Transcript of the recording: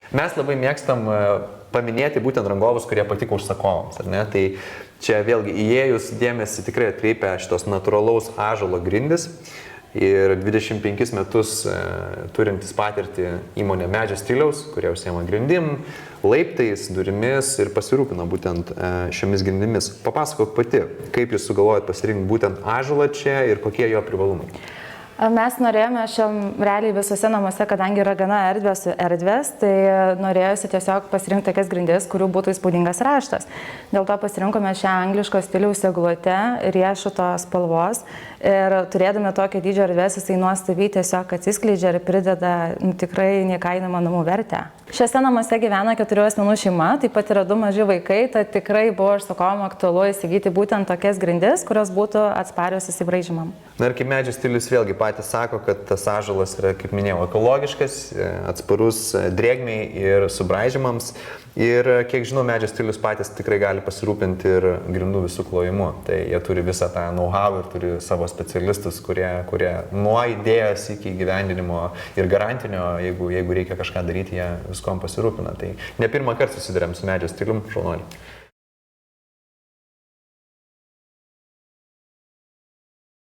Mes labai mėgstam paminėti būtent rangovus, kurie patiko užsakovams, ar ne? Tai čia vėlgi įėjus dėmesį tikrai atkreipia šitos natūralaus ąžuolo grindis. Ir 25 metus turintis patirtį įmonė Medžio stiliaus, kurie užsiema grindim, laiptais, durimis ir pasirūpina būtent šiomis grindimis. Papasakok pati, kaip jūs sugalvojat pasirinkti būtent ąžuolą čia ir kokie jo privalumai. Mes norėjome realiai visose namuose, kadangi yra gana erdvės, tai norėjusi tiesiog pasirinkti tokias grindis, kurių būtų įspūdingas raštas. Dėl to pasirinkome šią angliško stiliaus eglutę, riešuto spalvos ir turėdami tokio dydžio erdvės, jisai nuostabiai tiesiog atsiskleidžia ir prideda tikrai neįkainojamą namų vertę. Šiuose namuose gyvena 4 asmenų šeima, taip pat yra 2 maži vaikai, tad tikrai buvo užsakovam aktualu įsigyti būtent tokias grindis, kurios būtų atsparios įsibraižymam. Na ir kaip Medžio stilius vėlgi patys sako, kad tas ąžuolas yra, kaip minėjau, ekologiškas, atsparus drėgmei ir subraižymams. Ir kiek žinau, Medžio stilius patys tikrai gali pasirūpinti ir grindų visų klojimu. Tai jie turi visą tą know-how ir turi savo specialistus, kurie nuo idėjos iki įgyvendinimo ir garantinio, jeigu reikia kažką daryti, jie viskom pasirūpina. Tai ne pirmą kartą susidurėm su Medžio stilium, šaunuoliai.